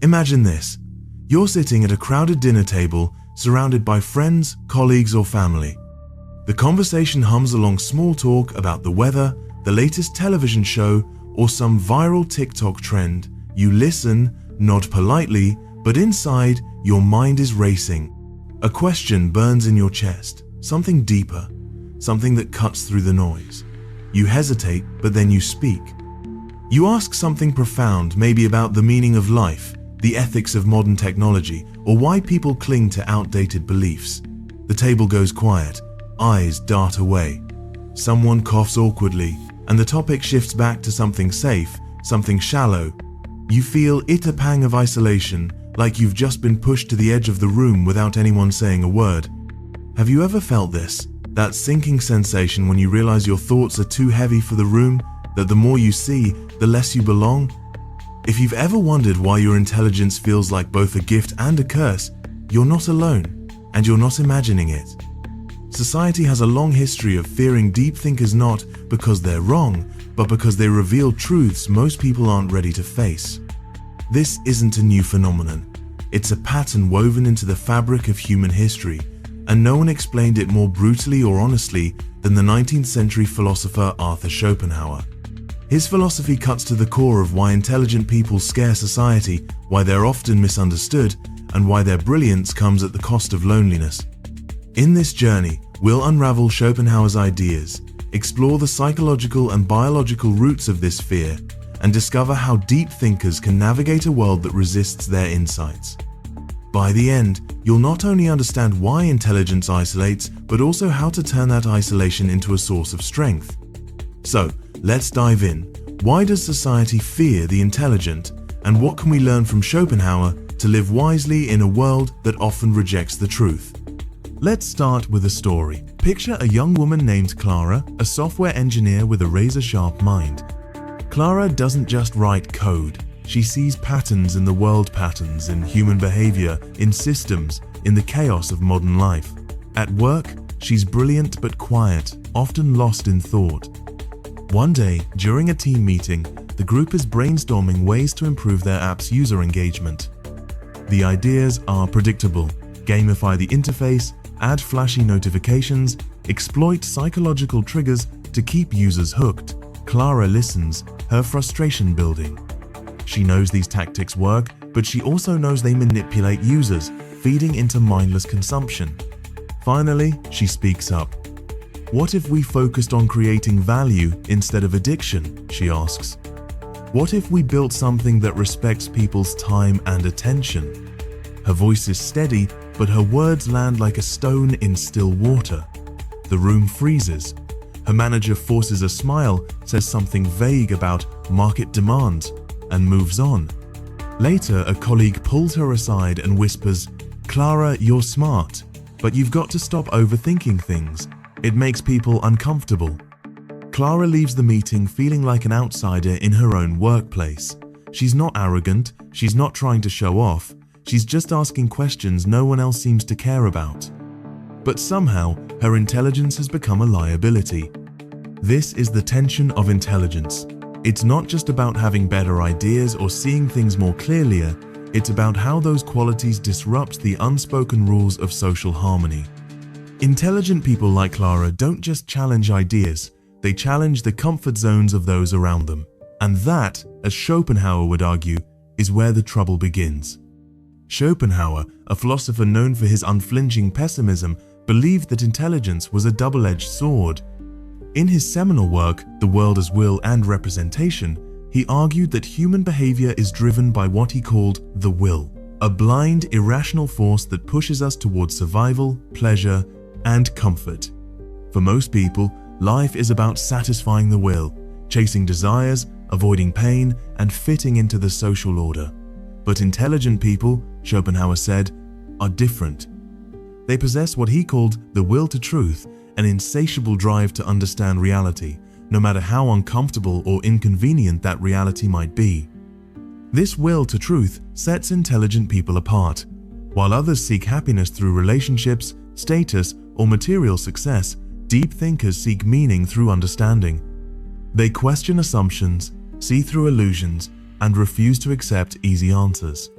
Imagine this. You're sitting at a crowded dinner table, surrounded by friends, colleagues, or family. The conversation hums along small talk about the weather, the latest television show, or some viral TikTok trend. You listen, nod politely, but inside, your mind is racing. A question burns in your chest, something deeper, something that cuts through the noise. You hesitate, but then you speak. You ask something profound, maybe about the meaning of life, the ethics of modern technology, or why people cling to outdated beliefs. The table goes quiet, eyes dart away. Someone coughs awkwardly, and the topic shifts back to something safe, something shallow. You feel a pang of isolation, like you've just been pushed to the edge of the room without anyone saying a word. Have you ever felt this? That sinking sensation when you realize your thoughts are too heavy for the room, that the more you see, the less you belong? If you've ever wondered why your intelligence feels like both a gift and a curse, you're not alone, and you're not imagining it. Society has a long history of fearing deep thinkers, not because they're wrong, but because they reveal truths most people aren't ready to face. This isn't a new phenomenon. It's a pattern woven into the fabric of human history, and no one explained it more brutally or honestly than the 19th century philosopher Arthur Schopenhauer. His philosophy cuts to the core of why intelligent people scare society, why they're often misunderstood, and why their brilliance comes at the cost of loneliness. In this journey, we'll unravel Schopenhauer's ideas, explore the psychological and biological roots of this fear, and discover how deep thinkers can navigate a world that resists their insights. By the end, you'll not only understand why intelligence isolates, but also how to turn that isolation into a source of strength. So, let's dive in. Why does society fear the intelligent, and what can we learn from Schopenhauer to live wisely in a world that often rejects the truth? Let's start with a story. Picture a young woman named Clara, a software engineer with a razor-sharp mind. Clara doesn't just write code. She sees patterns in the world, patterns in human behavior, in systems, in the chaos of modern life. At work, she's brilliant but quiet, often lost in thought. One day, during a team meeting, the group is brainstorming ways to improve their app's user engagement. The ideas are predictable: gamify the interface, add flashy notifications, exploit psychological triggers to keep users hooked. Clara listens, her frustration building. She knows these tactics work, but she also knows they manipulate users, feeding into mindless consumption. Finally, she speaks up. What if we focused on creating value instead of addiction? She asks. What if we built something that respects people's time and attention? Her voice is steady, but her words land like a stone in still water. The room freezes. Her manager forces a smile, says something vague about market demands, and moves on. Later, a colleague pulls her aside and whispers, "Clara, you're smart, but you've got to stop overthinking things. It makes people uncomfortable." Clara leaves the meeting feeling like an outsider in her own workplace. She's not arrogant, she's not trying to show off, she's just asking questions no one else seems to care about. But somehow, her intelligence has become a liability. This is the tension of intelligence. It's not just about having better ideas or seeing things more clearly, it's about how those qualities disrupt the unspoken rules of social harmony. Intelligent people like Clara don't just challenge ideas, they challenge the comfort zones of those around them. And that, as Schopenhauer would argue, is where the trouble begins. Schopenhauer, a philosopher known for his unflinching pessimism, believed that intelligence was a double-edged sword. In his seminal work, The World as Will and Representation, he argued that human behavior is driven by what he called the will, a blind, irrational force that pushes us towards survival, pleasure, and comfort. For most people, life is about satisfying the will, chasing desires, avoiding pain, and fitting into the social order. But intelligent people, Schopenhauer said, are different. They possess what he called the will to truth, an insatiable drive to understand reality, no matter how uncomfortable or inconvenient that reality might be. This will to truth sets intelligent people apart. While others seek happiness through relationships, status, or material success, deep thinkers seek meaning through understanding. They question assumptions, see through illusions, and refuse to accept easy answers.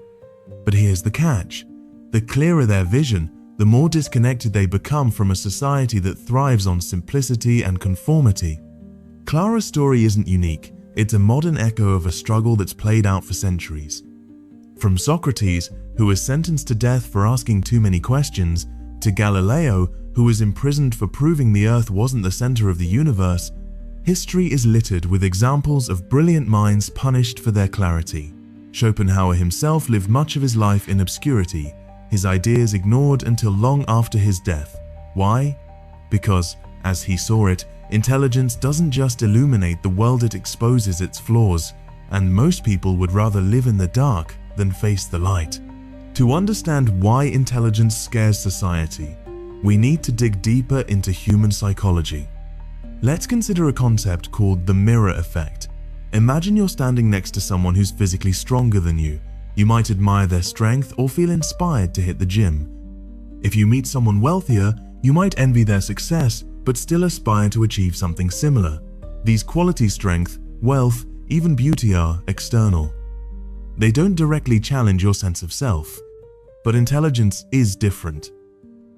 But here's the catch. The clearer their vision, the more disconnected they become from a society that thrives on simplicity and conformity. Clara's story isn't unique. It's a modern echo of a struggle that's played out for centuries. From Socrates, who was sentenced to death for asking too many questions, to Galileo, who was imprisoned for proving the Earth wasn't the center of the universe, history is littered with examples of brilliant minds punished for their clarity. Schopenhauer himself lived much of his life in obscurity, his ideas ignored until long after his death. Why? Because, as he saw it, intelligence doesn't just illuminate the world, it exposes its flaws, and most people would rather live in the dark than face the light. To understand why intelligence scares society, we need to dig deeper into human psychology. Let's consider a concept called the mirror effect. Imagine you're standing next to someone who's physically stronger than you. You might admire their strength or feel inspired to hit the gym. If you meet someone wealthier, you might envy their success, but still aspire to achieve something similar. These qualities, strength, wealth, even beauty, are external. They don't directly challenge your sense of self. But intelligence is different.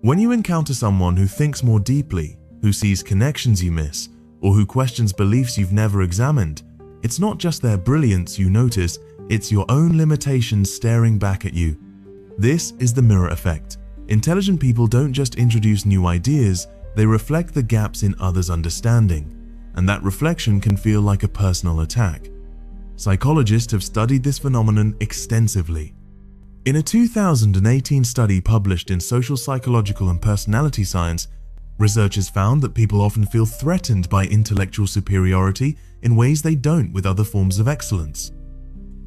When you encounter someone who thinks more deeply, who sees connections you miss, or who questions beliefs you've never examined, it's not just their brilliance you notice, it's your own limitations staring back at you. This is the mirror effect. Intelligent people don't just introduce new ideas, they reflect the gaps in others' understanding, and that reflection can feel like a personal attack. Psychologists have studied this phenomenon extensively. In a 2018 study published in Social Psychological and Personality Science, researchers found that people often feel threatened by intellectual superiority in ways they don't with other forms of excellence.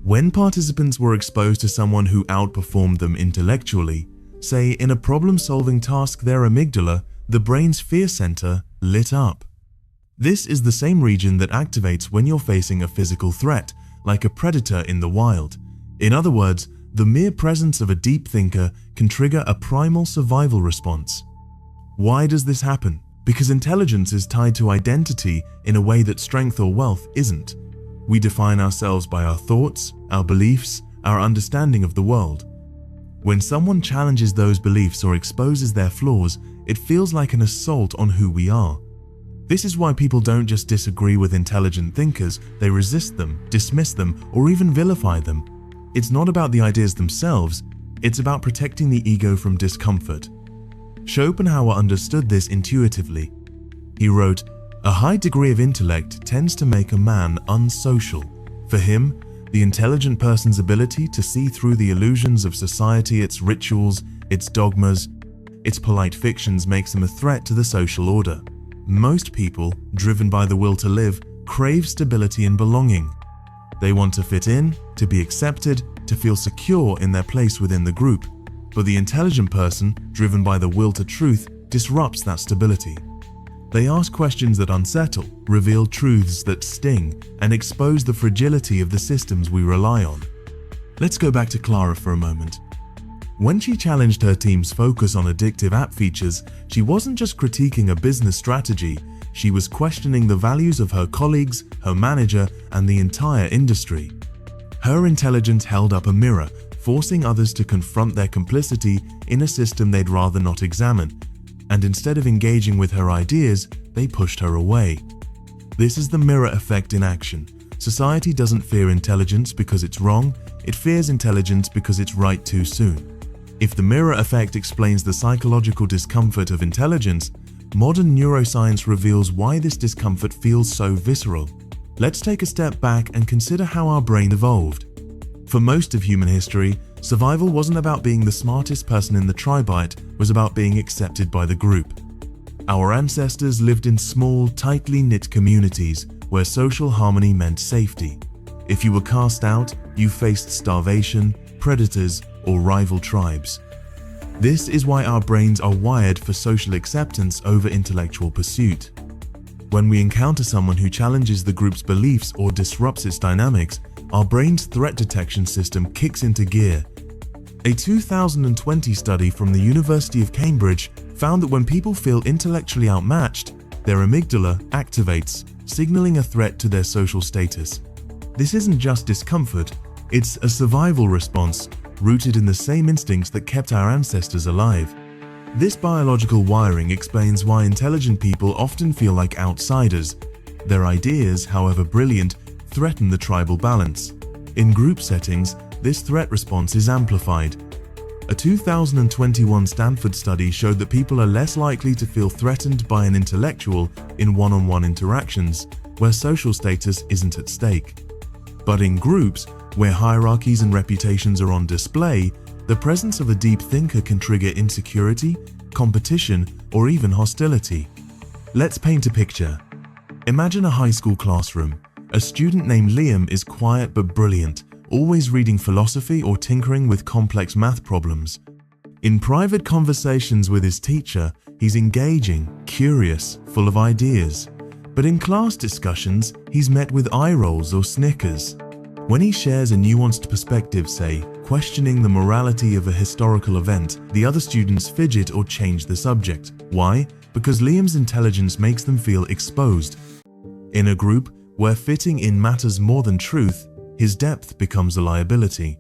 When participants were exposed to someone who outperformed them intellectually, say in a problem-solving task, their amygdala, the brain's fear center, lit up. This is the same region that activates when you're facing a physical threat, like a predator in the wild. In other words, the mere presence of a deep thinker can trigger a primal survival response. Why does this happen? Because intelligence is tied to identity in a way that strength or wealth isn't. We define ourselves by our thoughts, our beliefs, our understanding of the world. When someone challenges those beliefs or exposes their flaws, it feels like an assault on who we are. This is why people don't just disagree with intelligent thinkers, they resist them, dismiss them, or even vilify them. It's not about the ideas themselves, it's about protecting the ego from discomfort. Schopenhauer understood this intuitively. He wrote, "A high degree of intellect tends to make a man unsocial. For him, the intelligent person's ability to see through the illusions of society, its rituals, its dogmas, its polite fictions makes him a threat to the social order. Most people, driven by the will to live, crave stability and belonging. They want to fit in, to be accepted, to feel secure in their place within the group. But the intelligent person, driven by the will to truth, disrupts that stability. They ask questions that unsettle, reveal truths that sting, and expose the fragility of the systems we rely on." Let's go back to Clara for a moment. When she challenged her team's focus on addictive app features, she wasn't just critiquing a business strategy, she was questioning the values of her colleagues, her manager, and the entire industry. Her intelligence held up a mirror, forcing others to confront their complicity in a system they'd rather not examine, and instead of engaging with her ideas, they pushed her away. This is the mirror effect in action. Society doesn't fear intelligence because it's wrong, it fears intelligence because it's right too soon. If the mirror effect explains the psychological discomfort of intelligence, modern neuroscience reveals why this discomfort feels so visceral. Let's take a step back and consider how our brain evolved. For most of human history, survival wasn't about being the smartest person in the tribite, it was about being accepted by the group. Our ancestors lived in small, tightly knit communities where social harmony meant safety. If you were cast out, you faced starvation, predators, or rival tribes. This is why our brains are wired for social acceptance over intellectual pursuit. When we encounter someone who challenges the group's beliefs or disrupts its dynamics, our brain's threat detection system kicks into gear. A 2020 study from the University of Cambridge found that when people feel intellectually outmatched, their amygdala activates, signaling a threat to their social status. This isn't just discomfort, it's a survival response, rooted in the same instincts that kept our ancestors alive. This biological wiring explains why intelligent people often feel like outsiders. Their ideas, however brilliant, threaten the tribal balance. In group settings, this threat response is amplified. A 2021 Stanford study showed that people are less likely to feel threatened by an intellectual in one-on-one interactions, where social status isn't at stake. But in groups, where hierarchies and reputations are on display, the presence of a deep thinker can trigger insecurity, competition, or even hostility. Let's paint a picture. Imagine a high school classroom. A student named Liam is quiet but brilliant, always reading philosophy or tinkering with complex math problems. In private conversations with his teacher, he's engaging, curious, full of ideas. But in class discussions, he's met with eye rolls or snickers. When he shares a nuanced perspective, say, questioning the morality of a historical event, the other students fidget or change the subject. Why? Because Liam's intelligence makes them feel exposed. In a group where fitting in matters more than truth, his depth becomes a liability.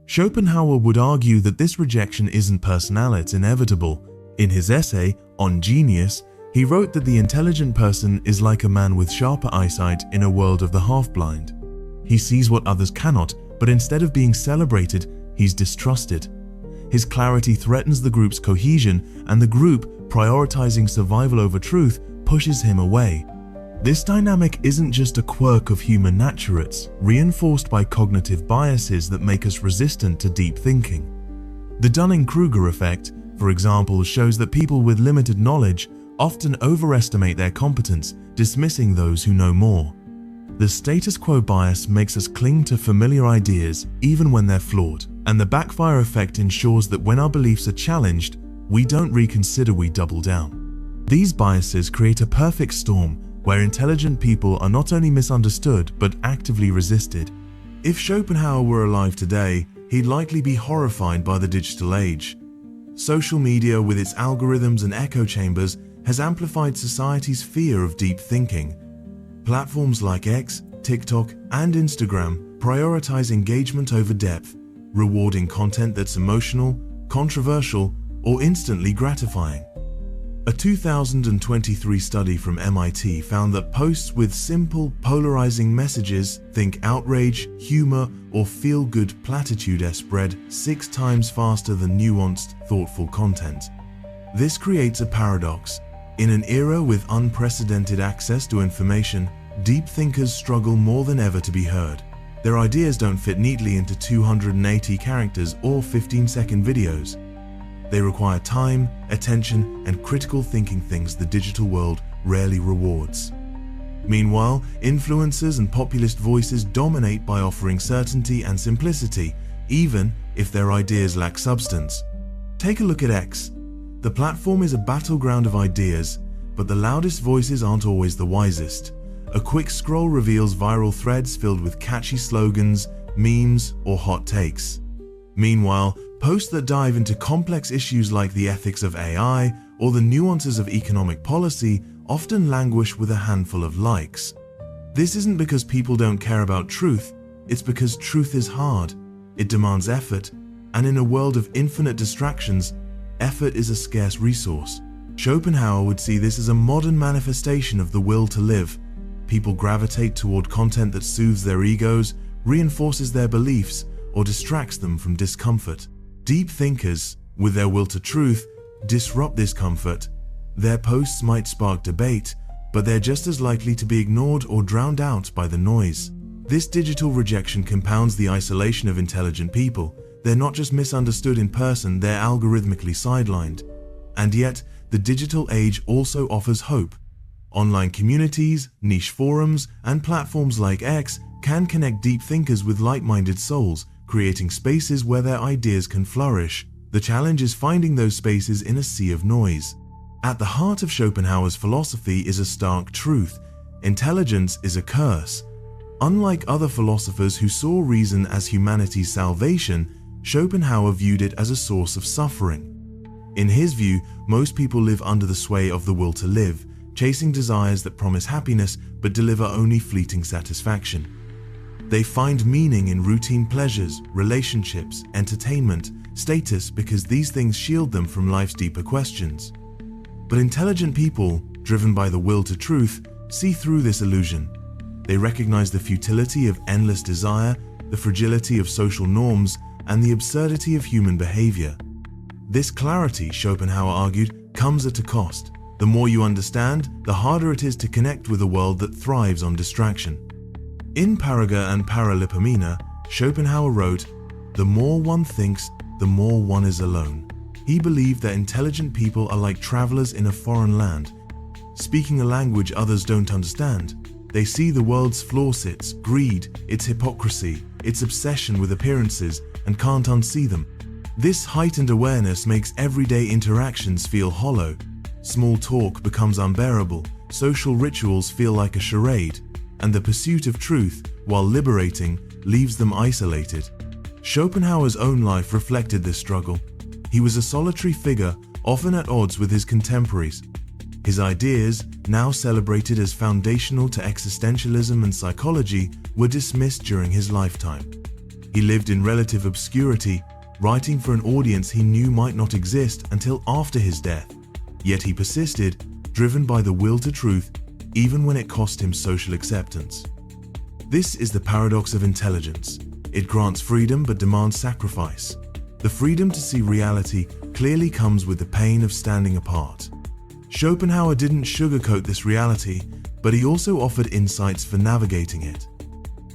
Schopenhauer would argue that this rejection isn't personal, it's inevitable. In his essay, On Genius, he wrote that the intelligent person is like a man with sharper eyesight in a world of the half-blind. He sees what others cannot, but instead of being celebrated, he's distrusted. His clarity threatens the group's cohesion, and the group, prioritizing survival over truth, pushes him away. This dynamic isn't just a quirk of human nature, it's reinforced by cognitive biases that make us resistant to deep thinking. The Dunning-Kruger effect, for example, shows that people with limited knowledge often overestimate their competence, dismissing those who know more. The status quo bias makes us cling to familiar ideas even when they're flawed, and the backfire effect ensures that when our beliefs are challenged, we don't reconsider, we double down. These biases create a perfect storm where intelligent people are not only misunderstood but actively resisted. If Schopenhauer were alive today, he'd likely be horrified by the digital age. Social media, with its algorithms and echo chambers, has amplified society's fear of deep thinking. Platforms like X, TikTok, and Instagram prioritize engagement over depth, rewarding content that's emotional, controversial, or instantly gratifying. A 2023 study from MIT found that posts with simple, polarizing messages, think outrage, humor, or feel-good platitude, spread 6 times faster than nuanced, thoughtful content. This creates a paradox. In an era with unprecedented access to information, deep thinkers struggle more than ever to be heard. Their ideas don't fit neatly into 280 characters or 15-second videos. They require time, attention, and critical thinking, things the digital world rarely rewards. Meanwhile, influencers and populist voices dominate by offering certainty and simplicity, even if their ideas lack substance. Take a look at X. The platform is a battleground of ideas, but the loudest voices aren't always the wisest. A quick scroll reveals viral threads filled with catchy slogans, memes, or hot takes. Meanwhile, posts that dive into complex issues like the ethics of AI or the nuances of economic policy often languish with a handful of likes. This isn't because people don't care about truth, it's because truth is hard. It demands effort, and in a world of infinite distractions, effort is a scarce resource. Schopenhauer would see this as a modern manifestation of the will to live. People gravitate toward content that soothes their egos, reinforces their beliefs, or distracts them from discomfort. Deep thinkers, with their will to truth, disrupt this comfort. Their posts might spark debate, but they're just as likely to be ignored or drowned out by the noise. This digital rejection compounds the isolation of intelligent people. They're not just misunderstood in person, they're algorithmically sidelined. And yet, the digital age also offers hope. Online communities, niche forums, and platforms like X can connect deep thinkers with like-minded souls, creating spaces where their ideas can flourish. The challenge is finding those spaces in a sea of noise. At the heart of Schopenhauer's philosophy is a stark truth: intelligence is a curse. Unlike other philosophers who saw reason as humanity's salvation, Schopenhauer viewed it as a source of suffering. In his view, most people live under the sway of the will to live, chasing desires that promise happiness but deliver only fleeting satisfaction. They find meaning in routine pleasures, relationships, entertainment, status because these things shield them from life's deeper questions. But intelligent people, driven by the will to truth, see through this illusion. They recognize the futility of endless desire, the fragility of social norms, and the absurdity of human behavior. This clarity, Schopenhauer argued, comes at a cost. The more you understand, the harder it is to connect with a world that thrives on distraction. In Paraga and Paralipomena, Schopenhauer wrote, "The more one thinks, the more one is alone." He believed that intelligent people are like travelers in a foreign land, speaking a language others don't understand. They see the world's flaws, its greed, its hypocrisy, its obsession with appearances, and can't unsee them. This heightened awareness makes everyday interactions feel hollow. Small talk becomes unbearable, social rituals feel like a charade, and the pursuit of truth, while liberating, leaves them isolated. Schopenhauer's own life reflected this struggle. He was a solitary figure, often at odds with his contemporaries. His ideas, now celebrated as foundational to existentialism and psychology, were dismissed during his lifetime. He lived in relative obscurity, writing for an audience he knew might not exist until after his death. Yet he persisted, driven by the will to truth, even when it cost him social acceptance. This is the paradox of intelligence. It grants freedom but demands sacrifice. The freedom to see reality clearly comes with the pain of standing apart. Schopenhauer didn't sugarcoat this reality, but he also offered insights for navigating it.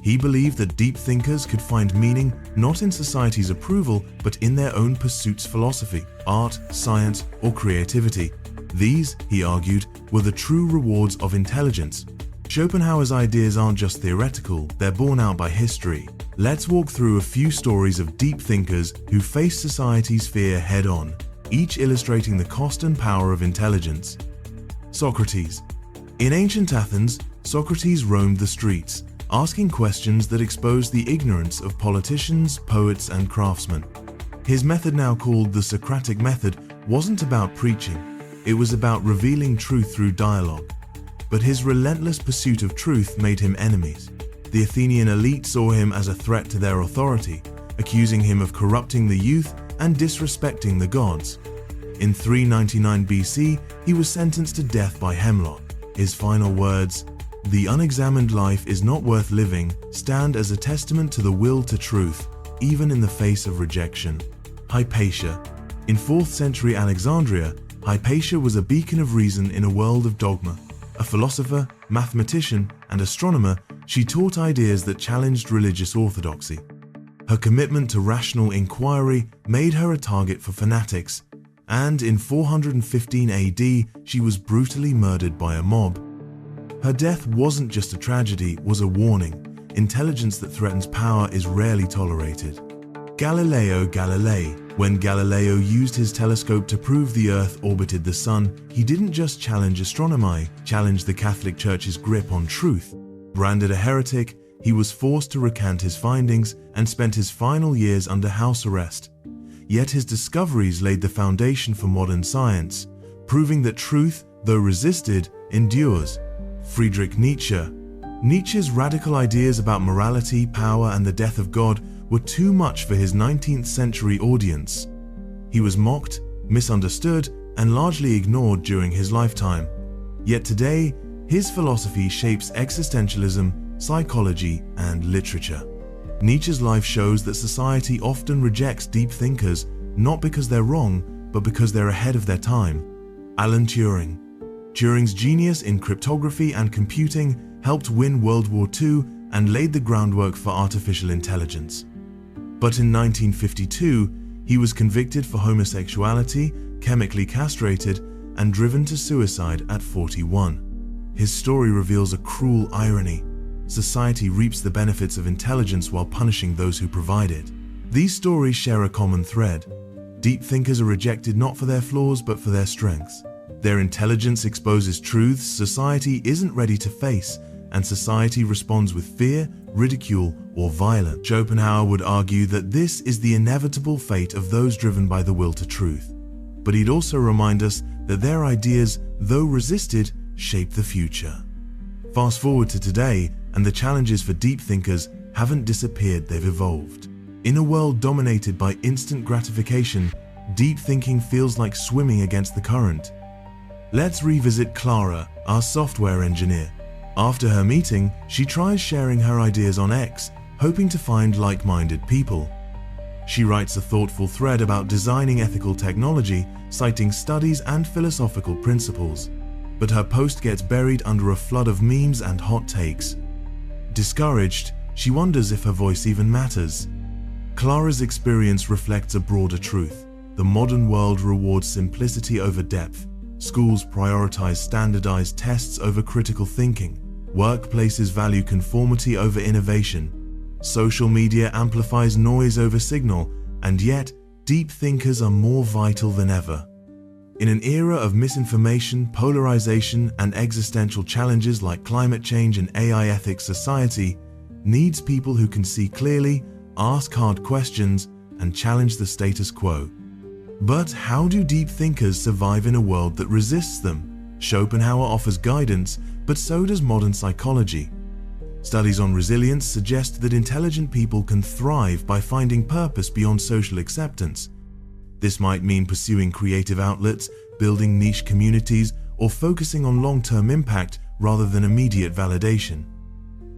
He believed that deep thinkers could find meaning not in society's approval, but in their own pursuits: philosophy, art, science, or creativity. These, he argued, were the true rewards of intelligence. Schopenhauer's ideas aren't just theoretical, they're borne out by history. Let's walk through a few stories of deep thinkers who faced society's fear head-on, each illustrating the cost and power of intelligence. Socrates. In ancient Athens, Socrates roamed the streets, asking questions that exposed the ignorance of politicians, poets, and craftsmen. His method, now called the Socratic method, wasn't about preaching. It was about revealing truth through dialogue. But his relentless pursuit of truth made him enemies. The Athenian elite saw him as a threat to their authority, accusing him of corrupting the youth and disrespecting the gods. In 399 BC, he was sentenced to death by hemlock. His final words, "The unexamined life is not worth living," stand as a testament to the will to truth, even in the face of rejection. Hypatia. In 4th century Alexandria, Hypatia was a beacon of reason in a world of dogma. A philosopher, mathematician, and astronomer, she taught ideas that challenged religious orthodoxy. Her commitment to rational inquiry made her a target for fanatics, and in 415 AD, she was brutally murdered by a mob. Her death wasn't just a tragedy, it was a warning. Intelligence that threatens power is rarely tolerated. Galileo Galilei. When Galileo used his telescope to prove the Earth orbited the Sun, he didn't just challenge astronomy, challenged the Catholic Church's grip on truth. Branded a heretic, he was forced to recant his findings and spent his final years under house arrest. Yet his discoveries laid the foundation for modern science, proving that truth, though resisted, endures. Friedrich Nietzsche. Nietzsche's radical ideas about morality, power, and the death of God were too much for his 19th century audience. He was mocked, misunderstood, and largely ignored during his lifetime. Yet today, his philosophy shapes existentialism, psychology, and literature. Nietzsche's life shows that society often rejects deep thinkers, not because they're wrong, but because they're ahead of their time. Alan Turing. Turing's genius in cryptography and computing helped win World War II and laid the groundwork for artificial intelligence. But in 1952, he was convicted for homosexuality, chemically castrated, and driven to suicide at 41. His story reveals a cruel irony. Society reaps the benefits of intelligence while punishing those who provide it. These stories share a common thread. Deep thinkers are rejected not for their flaws but for their strengths. Their intelligence exposes truths society isn't ready to face, and society responds with fear, ridicule, or violence. Schopenhauer would argue that this is the inevitable fate of those driven by the will to truth. But he'd also remind us that their ideas, though resisted, shape the future. Fast forward to today, and the challenges for deep thinkers haven't disappeared, they've evolved. In a world dominated by instant gratification, deep thinking feels like swimming against the current. Let's revisit Clara, our software engineer. After her meeting, she tries sharing her ideas on X, hoping to find like-minded people. She writes a thoughtful thread about designing ethical technology, citing studies and philosophical principles. But her post gets buried under a flood of memes and hot takes. Discouraged, she wonders if her voice even matters. Clara's experience reflects a broader truth. The modern world rewards simplicity over depth. Schools prioritize standardized tests over critical thinking. Workplaces value conformity over innovation. Social media amplifies noise over signal, and yet, deep thinkers are more vital than ever. In an era of misinformation, polarization, and existential challenges like climate change and AI ethics, society needs people who can see clearly, ask hard questions, and challenge the status quo. But how do deep thinkers survive in a world that resists them? Schopenhauer offers guidance, but so does modern psychology. Studies on resilience suggest that intelligent people can thrive by finding purpose beyond social acceptance. This might mean pursuing creative outlets, building niche communities, or focusing on long-term impact rather than immediate validation.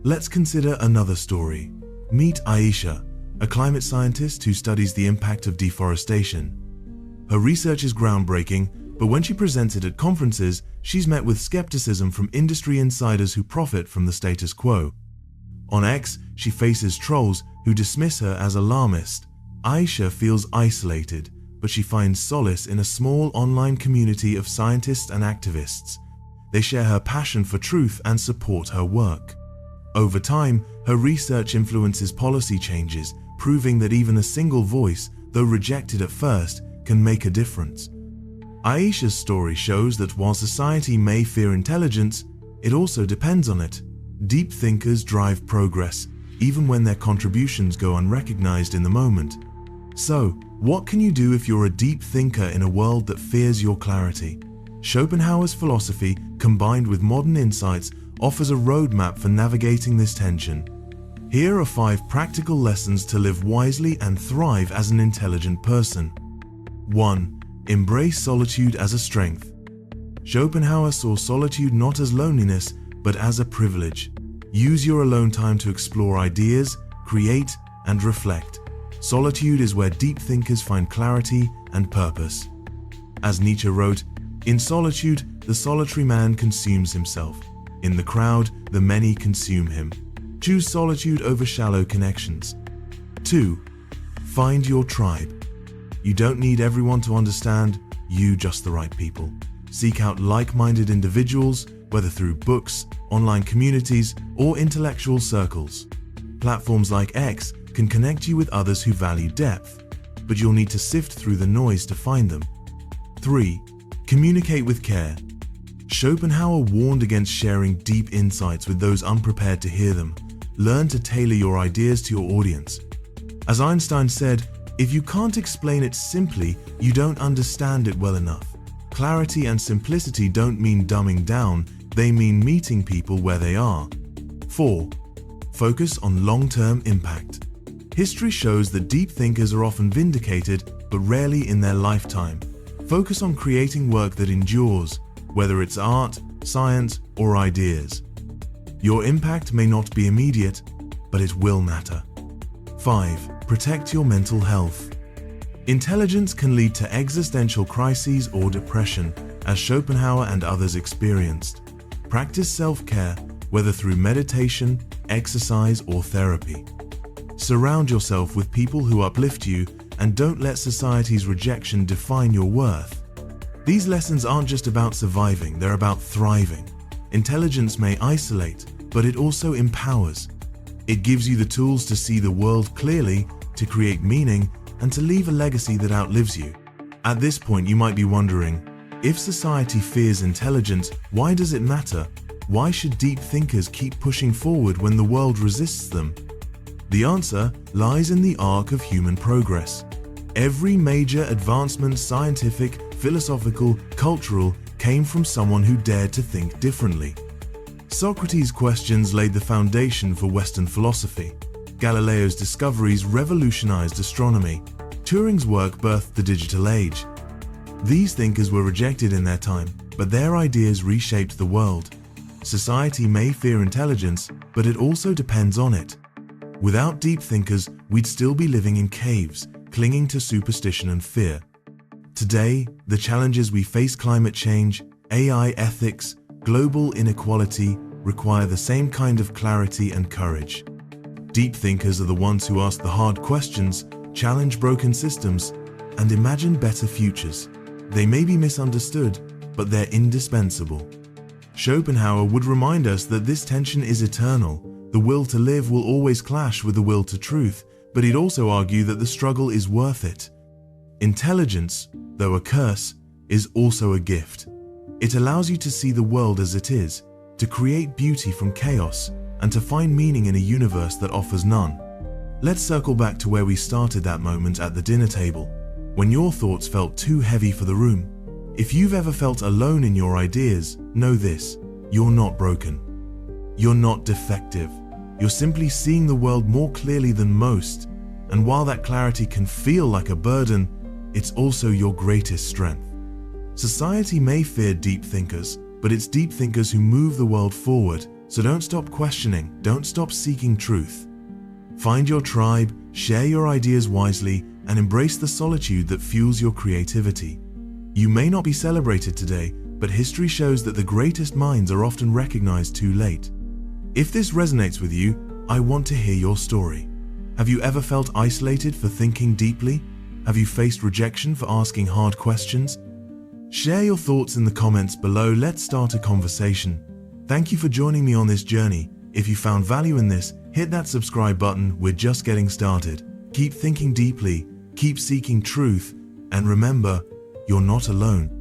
Let's consider another story. Meet Aisha, a climate scientist who studies the impact of deforestation. Her research is groundbreaking, but when she presents it at conferences, she's met with skepticism from industry insiders who profit from the status quo. On X, she faces trolls who dismiss her as alarmist. Aisha feels isolated, but she finds solace in a small online community of scientists and activists. They share her passion for truth and support her work. Over time, her research influences policy changes, proving that even a single voice, though rejected at first, can make a difference. Aisha's story shows that while society may fear intelligence, it also depends on it. Deep thinkers drive progress, even when their contributions go unrecognized in the moment. So, what can you do if you're a deep thinker in a world that fears your clarity? Schopenhauer's philosophy, combined with modern insights, offers a roadmap for navigating this tension. Here are 5 practical lessons to live wisely and thrive as an intelligent person. 1. Embrace solitude as a strength. Schopenhauer saw solitude not as loneliness, but as a privilege. Use your alone time to explore ideas, create, and reflect. Solitude is where deep thinkers find clarity and purpose. As Nietzsche wrote, "In solitude, the solitary man consumes himself. In the crowd, the many consume him." Choose solitude over shallow connections. 2. Find your tribe. You don't need everyone to understand you, just the right people. Seek out like-minded individuals, whether through books, online communities, or intellectual circles. Platforms like X can connect you with others who value depth, but you'll need to sift through the noise to find them. 3. Communicate with care. Schopenhauer warned against sharing deep insights with those unprepared to hear them. Learn to tailor your ideas to your audience. As Einstein said, if you can't explain it simply, you don't understand it well enough. Clarity and simplicity don't mean dumbing down, they mean meeting people where they are. 4. Focus on long-term impact. History shows that deep thinkers are often vindicated, but rarely in their lifetime. Focus on creating work that endures, whether it's art, science, or ideas. Your impact may not be immediate, but it will matter. 5. Protect your mental health. Intelligence can lead to existential crises or depression, as Schopenhauer and others experienced. Practice self-care, whether through meditation, exercise, or therapy. Surround yourself with people who uplift you, and don't let society's rejection define your worth. These lessons aren't just about surviving, they're about thriving. Intelligence may isolate, but it also empowers. It gives you the tools to see the world clearly, to create meaning, and to leave a legacy that outlives you. At this point, you might be wondering, if society fears intelligence, why does it matter? Why should deep thinkers keep pushing forward when the world resists them? The answer lies in the arc of human progress. Every major advancement, scientific, philosophical, cultural, came from someone who dared to think differently. Socrates' questions laid the foundation for Western philosophy. Galileo's discoveries revolutionized astronomy. Turing's work birthed the digital age. These thinkers were rejected in their time, but their ideas reshaped the world. Society may fear intelligence, but it also depends on it. Without deep thinkers, we'd still be living in caves, clinging to superstition and fear. Today, the challenges we face, climate change, AI ethics, global inequality, require the same kind of clarity and courage. Deep thinkers are the ones who ask the hard questions, challenge broken systems, and imagine better futures. They may be misunderstood, but they're indispensable. Schopenhauer would remind us that this tension is eternal. The will to live will always clash with the will to truth, but he'd also argue that the struggle is worth it. Intelligence, though a curse, is also a gift. It allows you to see the world as it is, to create beauty from chaos, and to find meaning in a universe that offers none. Let's circle back to where we started, that moment at the dinner table, when your thoughts felt too heavy for the room. If you've ever felt alone in your ideas, know this: you're not broken. You're not defective. You're simply seeing the world more clearly than most. And while that clarity can feel like a burden, it's also your greatest strength. Society may fear deep thinkers, but it's deep thinkers who move the world forward. So don't stop questioning, don't stop seeking truth. Find your tribe, share your ideas wisely, and embrace the solitude that fuels your creativity. You may not be celebrated today, but history shows that the greatest minds are often recognized too late. If this resonates with you, I want to hear your story. Have you ever felt isolated for thinking deeply? Have you faced rejection for asking hard questions? Share your thoughts in the comments below. Let's start a conversation. Thank you for joining me on this journey. If you found value in this, hit that subscribe button. We're just getting started. Keep thinking deeply, keep seeking truth, and remember, you're not alone.